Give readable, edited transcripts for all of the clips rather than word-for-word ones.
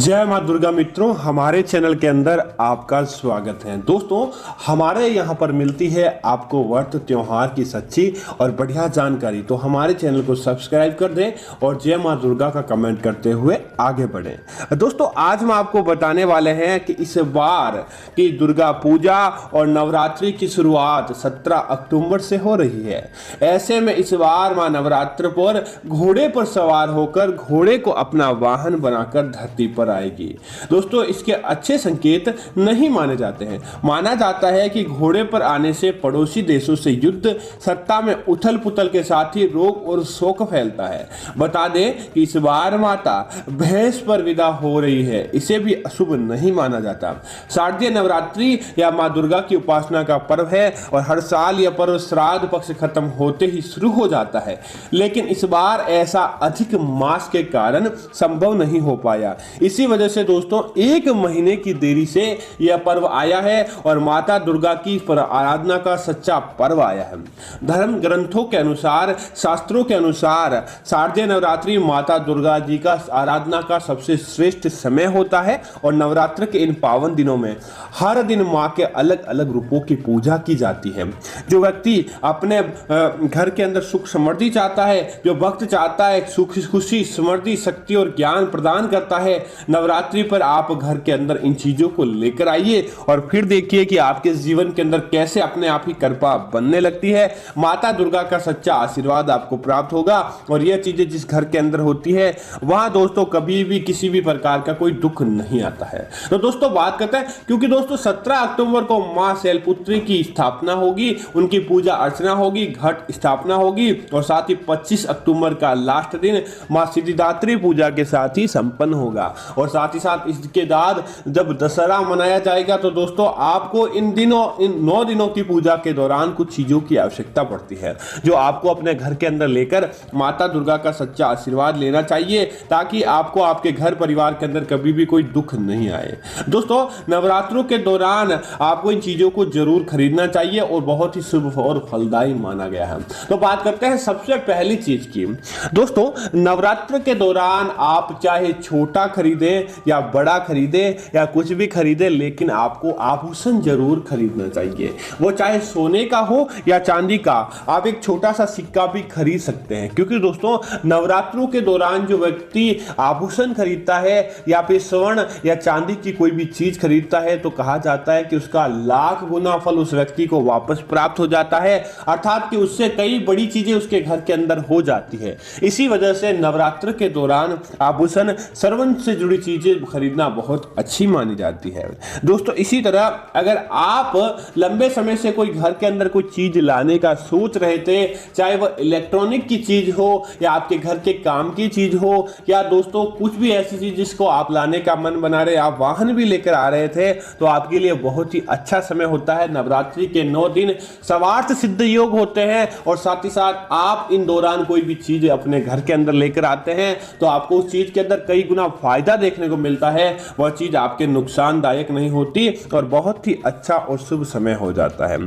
जय माँ दुर्गा मित्रों, हमारे चैनल के अंदर आपका स्वागत है। दोस्तों, हमारे यहाँ पर मिलती है आपको व्रत त्योहार की सच्ची और बढ़िया जानकारी। तो हमारे चैनल को सब्सक्राइब कर दें और जय माँ दुर्गा का कमेंट करते हुए आगे बढ़ें। दोस्तों, आज हम आपको बताने वाले हैं कि इस बार की दुर्गा पूजा और नवरात्रि की शुरुआत 17 अक्टूबर से हो रही है। ऐसे में इस बार माँ नवरात्र पर घोड़े पर सवार होकर घोड़े को अपना वाहन बनाकर धरती पर आएगी। दोस्तों, इसके अच्छे संकेत नहीं माने जाते हैं। माना जाता है कि घोड़े पर आने से पड़ोसी देशों से युद्ध, सत्ता में उथल पुथल के साथ ही रोग और शोक फैलता है। बता दें कि इस बार माता भैंस पर विदा हो रही है, इसे भी अशुभ नहीं माना जाता। शारदीय नवरात्रि या माँ दुर्गा की उपासना का पर्व है और हर साल यह पर्व श्राद्ध पक्ष खत्म होते ही शुरू हो जाता है, लेकिन इस बार ऐसा अधिक मास के कारण संभव नहीं हो पाया। इसी वजह से दोस्तों, एक महीने की देरी से यह पर्व आया है और माता दुर्गा की आराधना का सच्चा पर्व आया है। धर्म ग्रंथों के अनुसार, शास्त्रों के अनुसार शारदीय नवरात्रि माता दुर्गा जी का आराधना का सबसे श्रेष्ठ समय होता है और नवरात्र के इन पावन दिनों में हर दिन माँ के अलग अलग रूपों की पूजा की जाती है। जो व्यक्ति अपने घर के अंदर सुख समृद्धि चाहता है, जो भक्त चाहता है सुख खुशी समृद्धि शक्ति और ज्ञान प्रदान करता है, नवरात्रि पर आप घर के अंदर इन चीजों को लेकर आइए और फिर देखिए कि आपके जीवन के अंदर कैसे अपने आप ही कृपा बनने लगती है। माता दुर्गा का सच्चा आशीर्वाद आपको प्राप्त होगा और यह चीजें जिस घर के अंदर होती है वहां दोस्तों कभी भी किसी भी प्रकार का कोई दुख नहीं आता है। तो दोस्तों, बात करते हैं, क्योंकि दोस्तों 17 अक्टूबर को मां शैलपुत्री की स्थापना होगी, उनकी पूजा अर्चना होगी, घट स्थापना होगी और साथ ही 25 अक्टूबर का लास्ट दिन मां सिद्धिदात्री पूजा के साथ ही संपन्न होगा। और साथ ही साथ इसके बाद जब दशहरा मनाया जाएगा तो दोस्तों आपको इन 9 दिनों की पूजा के दौरान कुछ चीजों की आवश्यकता पड़ती है, जो आपको अपने घर के अंदर लेकर माता दुर्गा का सच्चा आशीर्वाद लेना चाहिए, ताकि आपको आपके घर परिवार के अंदर कभी भी कोई दुख नहीं आए। दोस्तों, नवरात्रों के दौरान आपको इन चीजों को जरूर खरीदना चाहिए और बहुत ही शुभ और फलदायी माना गया है। तो बात करते हैं सबसे पहली चीज की। दोस्तों, नवरात्र के दौरान आप चाहे छोटा खरीदें या बड़ा खरीदें या कुछ भी खरीदें, लेकिन आपको आभूषण जरूर खरीदना चाहिए। वो चाहे सोने का हो या चांदी का, आप एक छोटा सा सिक्का भी खरीद सकते हैं, क्योंकि दोस्तों नवरात्रों के दौरान जो व्यक्ति आभूषण खरीदता है या फिर स्वर्ण या चांदी की कोई भी चीज खरीदता है तो कहा जाता है कि उसका लाख गुना फल उस व्यक्ति को वापस प्राप्त हो जाता है, अर्थात कि उससे कई बड़ी चीजें उसके घर के अंदर हो जाती है। इसी वजह से नवरात्र के दौरान आभूषण श्रवण से जुड़ी चीजें खरीदना बहुत अच्छी मानी जाती है। दोस्तों, इसी तरह अगर आप लंबे समय से कोई घर के अंदर कोई चीज लाने का सोच रहे थे, चाहे वह इलेक्ट्रॉनिक की चीज हो या आपके घर के काम की चीज हो या दोस्तों कुछ भी ऐसी चीज जिसको आप लाने का मन बना रहे, आप वाहन भी लेकर आ रहे थे, तो आपके लिए बहुत ही अच्छा समय होता है। नवरात्रि के 9 दिन सर्वार्थ सिद्ध योग होते हैं और साथ ही साथ आप इन दौरान कोई भी चीज अपने घर के अंदर लेकर आते हैं तो आपको उस चीज के अंदर कई गुना फायदा देखने को मिलता है। वह चीज आपके नुकसानदायक नहीं होती और बहुत ही अच्छा और शुभ समय हो जाता है।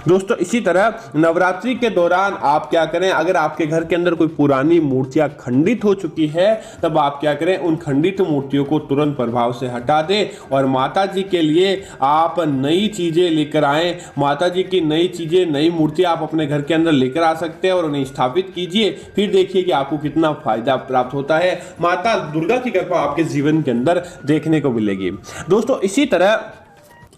दोस्तों, इसी तरह नवरात्रि के दौरान आप क्या करें, अगर आपके घर के अंदर कोई पुरानी मूर्तियां खंडित हो चुकी है तब आप क्या करें, उन खंडित मूर्तियों को तुरंत प्रभाव से हटा दें और माता जी के लिए आप नई चीजें लेकर आए। माता जी की नई चीजें, नई मूर्तियां आप अपने घर के अंदर लेकर आ सकते हैं और उन्हें स्थापित कीजिए। फिर देखिए कि आपको कितना फायदा प्राप्त होता है। माता दुर्गा की कृपा आपके जीवन के अंदर देखने को मिलेगी। दोस्तों, इसी तरह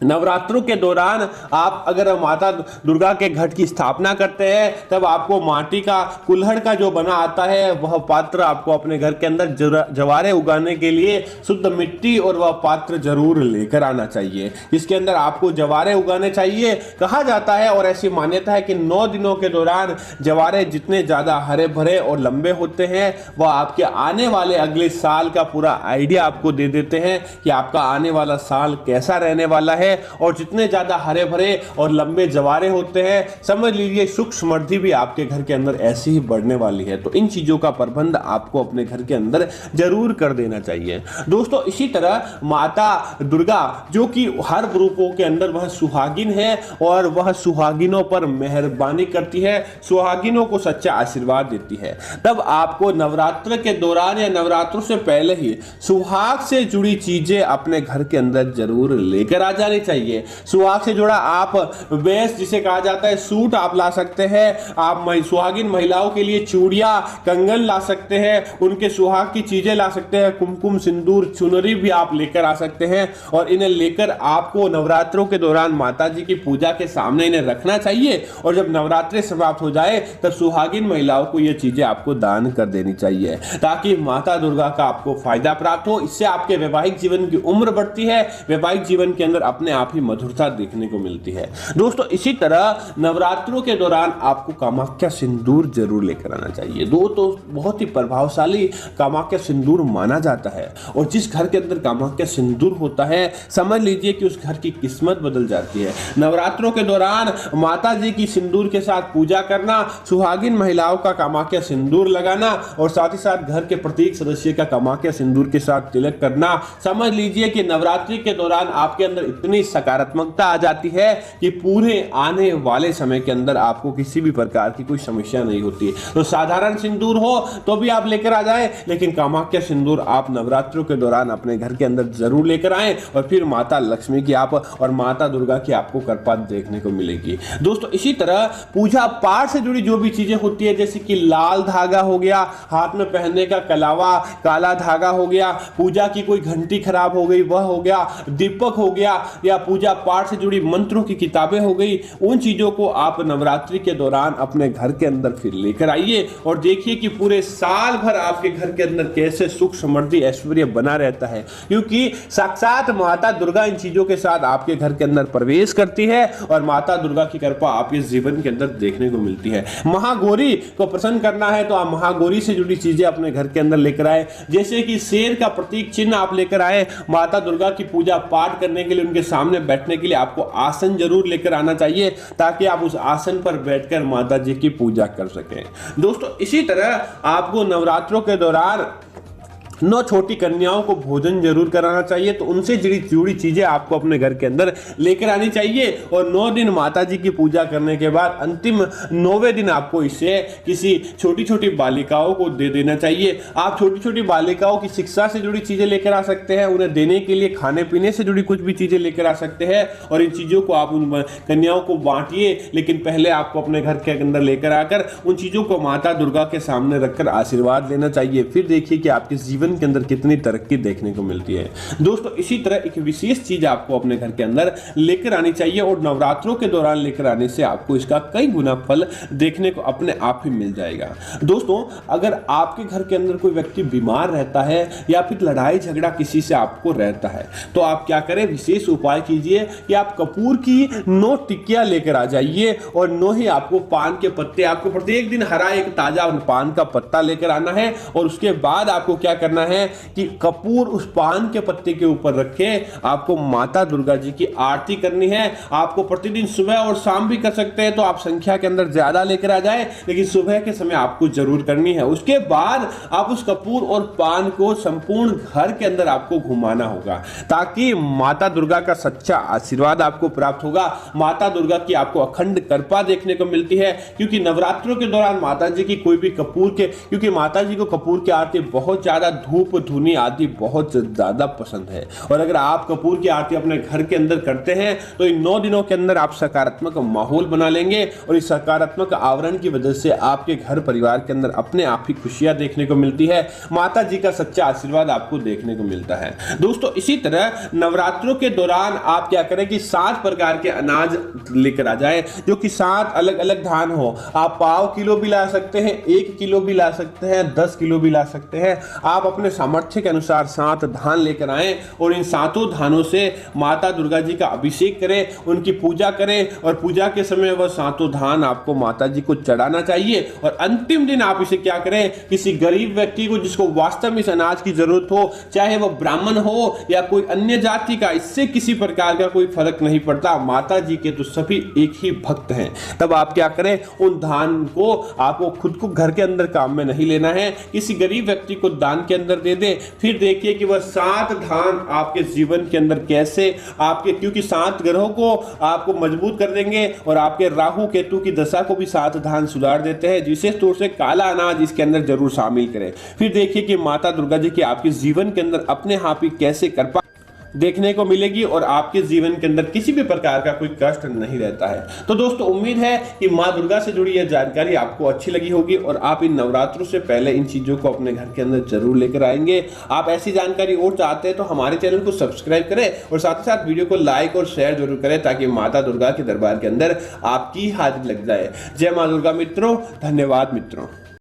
नवरात्रों के दौरान आप अगर माता दुर्गा के घट की स्थापना करते हैं तब आपको माटी का कुल्हड़ का जो बना आता है वह पात्र आपको अपने घर के अंदर जवारे उगाने के लिए शुद्ध मिट्टी और वह पात्र जरूर लेकर आना चाहिए, जिसके अंदर आपको जवारे उगाने चाहिए। कहा जाता है और ऐसी मान्यता है कि 9 दिनों के दौरान जवारे जितने ज्यादा हरे भरे और लंबे होते हैं वह आपके आने वाले अगले साल का पूरा आइडिया आपको दे देते हैं कि आपका आने वाला साल कैसा रहने वाला है। है और जितने ज्यादा हरे भरे और लंबे जवारे होते हैं, समझ लीजिए सुख समृद्धि भी आपके घर के अंदर ऐसी ही बढ़ने वाली है। तो इन चीजों का प्रबंध आपको अपने घर के अंदर जरूर कर देना चाहिए दोस्तों। इसी तरह माता दुर्गा जो कि हर ग्रुपों के अंदर वह सुहागिन है और वह सुहागिनों पर मेहरबानी करती है, सुहागिनों को सच्चा आशीर्वाद देती है। तब आपको नवरात्र के दौरान या नवरात्रों से पहले ही सुहाग से जुड़ी चीजें अपने घर के अंदर जरूर लेकर आ जानी चाहिए। सुहाग से जुड़ा आप वेस्ट जिसे कहा जाता है सूट आप ला सकते हैं। आप सुहागिन महिलाओं के लिए चूड़ियां, कंगन ला सकते हैं, उनके सुहाग की चीजें ला सकते हैं, कुमकुम, सिंदूर, चुनरी भी आप लेकर आ सकते हैं और इन्हें लेकर आपको नवरात्रों के दौरान माता जी की पूजा के सामने इन्हें रखना चाहिए। और जब नवरात्रि समाप्त हो जाए तब सुहागिन महिलाओं को ये चीजें आपको दान कर देनी चाहिए ताकि माता दुर्गा का आपको फायदा प्राप्त हो। इससे आपके वैवाहिक जीवन की उम्र बढ़ती है, वैवाहिक जीवन के अंदर अपने आप ही मधुरता देखने को मिलती है दोस्तों। इसी तरह नवरात्रों के दौरान आपको कामाख्या सिंदूर जरूर लेकर आना चाहिए। तो बहुत ही प्रभावशाली कामाख्या सिंदूर माना जाता है और जिस घर के अंदर कामाख्या सिंदूर होता है समझ लीजिए कि उस घर की किस्मत बदल जाती है। नवरात्रों के दौरान माता जी की सिंदूर के साथ पूजा करना, सुहागिन महिलाओं का कामाख्या सिंदूर लगाना और साथ ही साथ घर के प्रत्येक सदस्य का कामाख्या सिंदूर के साथ तिलक करना, समझ लीजिए कि नवरात्रि के दौरान आपके अंदर इतनी सकारात्मकता आ जाती है कि पूरे आने वाले समय के अंदर आपको किसी भी प्रकार की कोई समस्या नहीं होती। तो साधारण सिंदूर हो तो भी आप लेकर आ जाएं, लेकिन कामाख्या सिंदूर आप नवरात्रों के दौरान अपने घर के अंदर जरूर लेकर आएं और फिर माता लक्ष्मी की आप और माता दुर्गा की आपको कृपा देखने को मिलेगी दोस्तों। इसी तरह पूजा पाठ से जुड़ी जो भी चीजें होती है जैसे कि लाल धागा हो गया, हाथ में पहनने का कलावा, काला धागा हो गया, पूजा की कोई घंटी खराब हो गई वह हो गया, दीपक हो गया या पूजा पाठ से जुड़ी मंत्रों की किताबें हो गई, उन चीजों को आप नवरात्रि के दौरान अपने घर के अंदर फिर लेकर आइए और देखिए कि पूरे साल भर आपके घर के अंदर कैसे सुख समृद्धि ऐश्वर्य बना रहता है, क्योंकि साक्षात माता दुर्गा इन चीजों के साथ आपके घर के अंदर प्रवेश करती है और माता दुर्गा की कृपा आपके जीवन के अंदर देखने को मिलती है। महागौरी को प्रसन्न करना है तो आप महागौरी से जुड़ी चीजें अपने घर के अंदर लेकर आए, जैसे कि शेर का प्रतीक चिन्ह आप लेकर आए। माता दुर्गा की पूजा पाठ करने के लिए उनके सामने बैठने के लिए आपको आसन जरूर लेकर आना चाहिए ताकि आप उस आसन पर बैठकर माता जी की पूजा कर सकें दोस्तों। इसी तरह आपको नवरात्रों के दौरान 9 छोटी कन्याओं को भोजन जरूर कराना चाहिए, तो उनसे जुड़ी चीजें आपको अपने घर के अंदर लेकर आनी चाहिए और 9 दिन माता जी की पूजा करने के बाद अंतिम 9वें दिन आपको इसे किसी छोटी छोटी बालिकाओं को दे देना चाहिए। आप छोटी छोटी बालिकाओं की शिक्षा से जुड़ी चीजें लेकर आ सकते हैं, उन्हें देने के लिए खाने पीने से जुड़ी कुछ भी चीजें लेकर आ सकते हैं और इन चीजों को आप उन कन्याओं को बांटिए, लेकिन पहले आपको अपने घर के अंदर लेकर आकर उन चीजों को माता दुर्गा के सामने रखकर आशीर्वाद लेना चाहिए। फिर देखिए कि आपके जीवन के अंदर कितनी तरक्की देखने को मिलती है दोस्तों। इसी तरह एक विशेष चीज आपको अपने घर के अंदर लेकर आनी चाहिए और नवरात्रों के दौरान लेकर आने से आपको इसका कई गुना फल देखने को अपने आप ही मिल जाएगा दोस्तों। अगर आपके घर के अंदर कोई व्यक्ति बीमार रहता है या फिर लड़ाई झगड़ा किसी से आपको रहता है तो आप क्या करें, विशेष उपाय कीजिए कि आप कपूर की 9 टिक्कियां लेकर आ जाइए और 9 ही आपको पान के पत्ते, आपको प्रत्येक दिन हरा एक ताजा पान का पत्ता लेकर आना है और उसके बाद आपको क्या करना है कि कपूर उस पान के पत्ते के ऊपर रखे आपको माता दुर्गा जी की आरती करनी है। आपको प्रतिदिन सुबह और शाम भी कर सकते हैं, तो आप संख्या के अंदर ज्यादा लेकर आ जाए, लेकिन सुबह के समय आपको जरूर करनी है। उसके बाद आप उस कपूर और पान को संपूर्ण घर के अंदर आपको घुमाना होगा ताकि माता दुर्गा का सच्चा आशीर्वाद आपको प्राप्त होगा। माता दुर्गा की आपको अखंड कृपा देखने को मिलती है, क्योंकि नवरात्रों के दौरान माता जी की कोई भी कपूर के, क्योंकि माता जी को कपूर की आरती बहुत ज्यादा, धूप धुनी आदि बहुत ज्यादा पसंद है और अगर आप कपूर की आरती अपने घर के अंदर करते हैं तो इन 9 दिनों के अंदर आप सकारात्मक माहौल बना लेंगे और इस सकारात्मक आवरण की वजह से आपके घर परिवार के अंदर अपने आप ही खुशियां देखने को मिलती है, माता जी का सच्चा आशीर्वाद आपको देखने को मिलता है दोस्तों। इसी तरह नवरात्रों के दौरान आप क्या करें कि 7 प्रकार के अनाज लेकर आ जाए, जो कि 7 अलग अलग धान हो। आप 1/4 किलो भी ला सकते हैं, 1 किलो भी ला सकते हैं, 10 किलो भी ला सकते हैं। आप अपने सामर्थ्य के अनुसार 7 धान लेकर आएं और इन 7 धानों से माता दुर्गा जी का अभिषेक करें, उनकी पूजा करें और पूजा के समय वह 7 धान आपको माता जी को चढ़ाना चाहिए। और अंतिम दिन आप इसे क्या करें, किसी गरीब व्यक्ति को जिसको वास्तव में इस अनाज की जरूरत हो, चाहे वह ब्राह्मण हो या कोई अन्य जाति का, इससे किसी प्रकार का कोई फर्क नहीं पड़ता, माता जी के तो सभी एक ही भक्त हैं। तब आप क्या करें, उन धान को आपको खुद को घर के अंदर काम में नहीं लेना है, किसी गरीब व्यक्ति को दान के अंदर दे दें। फिर देखिए कि वह 7 धान आपके जीवन के अंदर कैसे आपके, क्योंकि 7 ग्रहों को आपको मजबूत कर देंगे और आपके राहु केतु की दशा को भी 7 धान सुधार देते हैं। विशेष तौर से काला अनाज इसके अंदर जरूर शामिल करें। फिर देखिए कि माता दुर्गा जी की आपके जीवन के अंदर अपने आप ही कैसे कृपा देखने को मिलेगी और आपके जीवन के अंदर किसी भी प्रकार का कोई कष्ट नहीं रहता है। तो दोस्तों उम्मीद है कि मां दुर्गा से जुड़ी यह जानकारी आपको अच्छी लगी होगी और आप इन नवरात्रों से पहले इन चीजों को अपने घर के अंदर जरूर लेकर आएंगे। आप ऐसी जानकारी और चाहते हैं तो हमारे चैनल को सब्सक्राइब करें और साथ ही साथ वीडियो को लाइक और शेयर जरूर करें ताकि माता दुर्गा के दरबार के अंदर आपकी हाजिरी लग जाए। जय मां दुर्गा मित्रों, धन्यवाद मित्रों।